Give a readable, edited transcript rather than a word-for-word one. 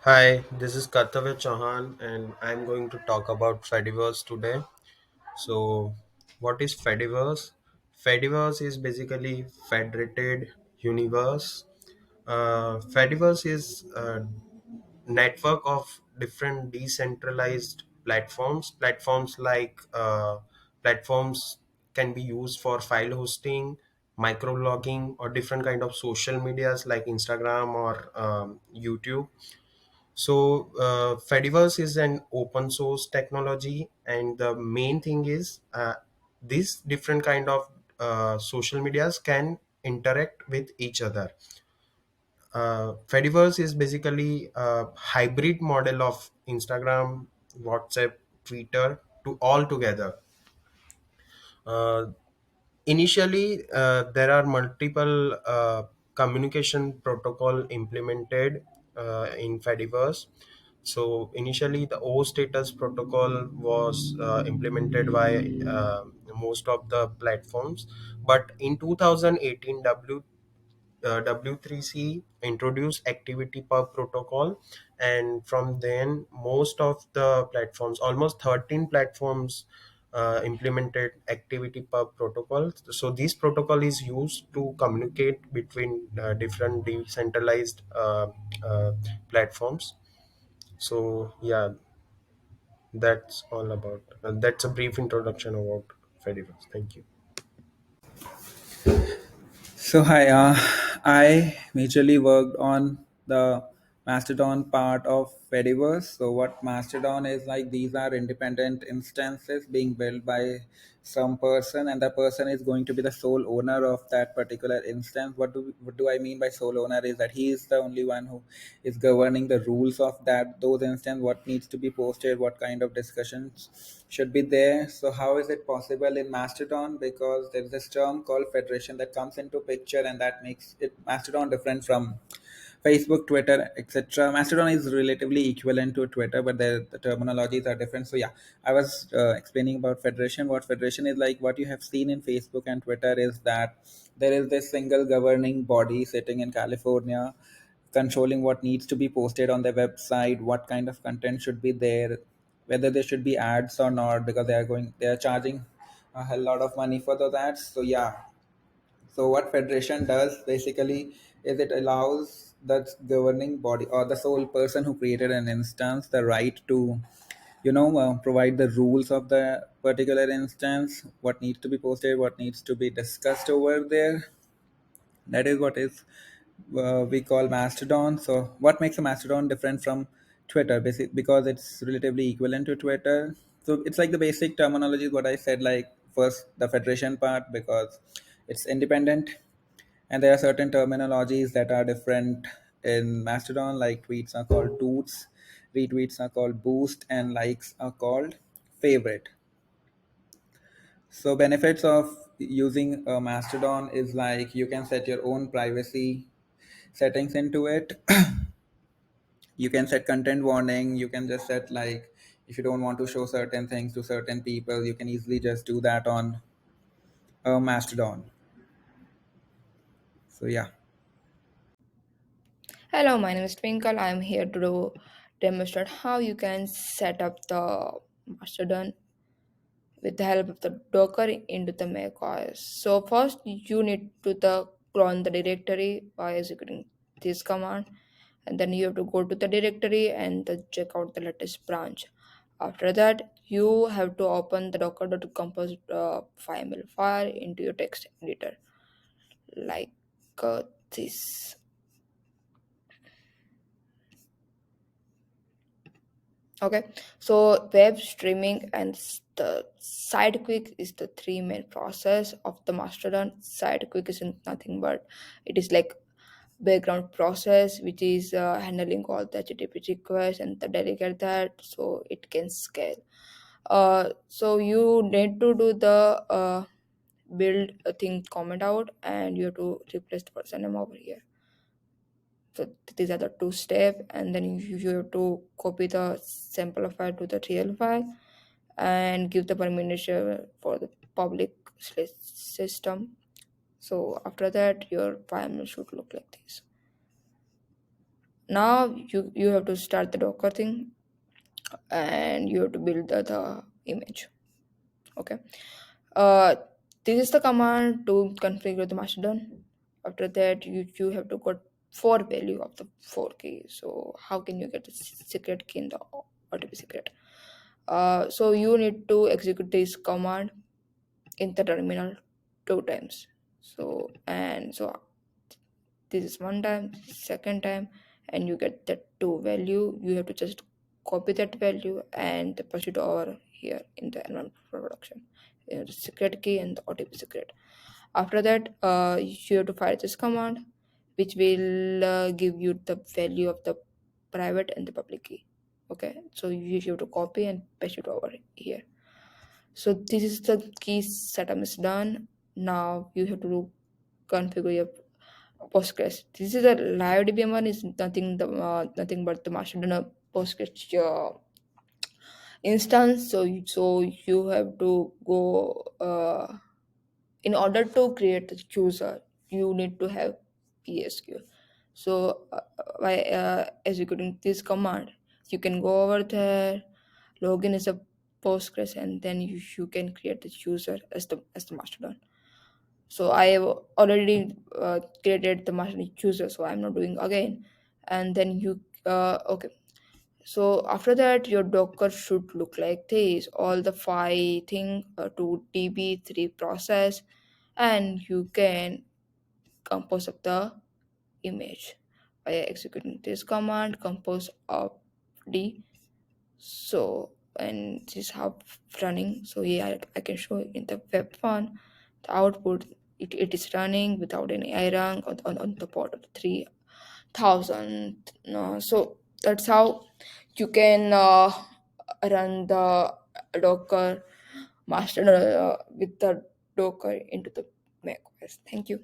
Hi, this is Kartavya Chauhan, and I'm going to talk about Fediverse today. So, what is Fediverse? Fediverse is basically federated universe. Fediverse is a network of different decentralized platforms. Platforms can be used for file hosting, microblogging, or different kind of social medias like Instagram or YouTube. So, Fediverse is an open source technology, and the main thing is these different kind of social medias can interact with each other. Fediverse is basically a hybrid model of Instagram, WhatsApp, Twitter to all together. Uh, Initially, there are multiple communication protocol implemented in Fediverse. So initially, the O status protocol was implemented by most of the platforms, but in 2018, W3C introduced activity pub protocol, and from then most of the platforms, almost 13 platforms, implemented activity pub protocol. So this protocol is used to communicate between different decentralized platforms. So yeah, that's all about. That's a brief introduction about Fediverse. Thank you. So hi, I majorly worked on the Mastodon part of Fediverse. So what Mastodon is like, these are independent instances being built by some person, and the person is going to be the sole owner of that particular instance. What do I mean by sole owner is that he is the only one who is governing the rules of that those instance, what needs to be posted, what kind of discussions should be there. So how is it possible in Mastodon? Because there is this term called federation that comes into picture, and that makes it Mastodon different from Facebook, Twitter, etc. Mastodon is relatively equivalent to Twitter, but the terminologies are different. So yeah, I was explaining about federation. What federation is like, what you have seen in Facebook and Twitter is that there is this single governing body sitting in California, controlling what needs to be posted on the website, what kind of content should be there, whether there should be ads or not, because they are charging a hell lot of money for those ads. So yeah, so what federation does basically is it allows the governing body or the sole person who created an instance the right to provide the rules of the particular instance, what needs to be posted, what needs to be discussed over there. That is what is we call Mastodon. So what makes a Mastodon different from Twitter? Because it's relatively equivalent to Twitter. So it's like the basic terminology is what I said, like first the federation part, because it's independent, and there are certain terminologies that are different in Mastodon, like tweets are called toots, retweets are called boost, and likes are called favorite. So benefits of using a Mastodon is like you can set your own privacy settings into it. You can set content warning. You can just set, like, if you don't want to show certain things to certain people, you can easily just do that on a Mastodon. So yeah. Hello, my name is Twinkle. I'm here to demonstrate how you can set up the Mastodon with the help of the Docker into the macOS. So first, you need to clone the directory by executing this command, and then you have to go to the directory and check out the latest branch. After that, you have to open the docker.compose YML file into your text editor like this. Okay, so web streaming and the Sidequick is the three main process of the Mastodon. Sidequick isn't nothing but it is like background process which is handling all the HTTP requests and the delegate that so it can scale. So you need to do the build a thing comment out and you have to replace the person name over here. So these are the two steps, and then you have to copy the sample file to the real file and give the permission for the public system. So after that, your file should look like this. Now you have to start the Docker thing, and you have to build the image. Okay. uh this is the command to configure the Mastodon. After that, you have to got four value of the four key. So how can you get the secret key in the OTP secret? So you need to execute this command in the terminal two times. So this is one time, second time, and you get that two value. You have to just copy that value and push it over here in the environment production. The secret key and the OTP secret. After that, you have to fire this command, which will give you the value of the private and the public key. Okay, so you have to copy and paste it over here. So this is the key setup is done. Now you have to configure your Postgres. This is a live DBM one is nothing but the Mastodon Postgres instance. So you have to go in order to create the user. You need to have PSQ. So by executing this command, you can go over there, login as a Postgres, and then you can create the user as the Mastodon. So I have already created the Mastodon user, so I'm not doing again. And then you okay. So after that, your Docker should look like this. All the five thing to DB3 process, and you can compose up the image by executing this command compose of D. So and this is how running. So yeah, I can show you in the web one the output. It is running without any iron on the port of 3000. So that's how you can run the Docker master with the Docker into the macOS. Thank you.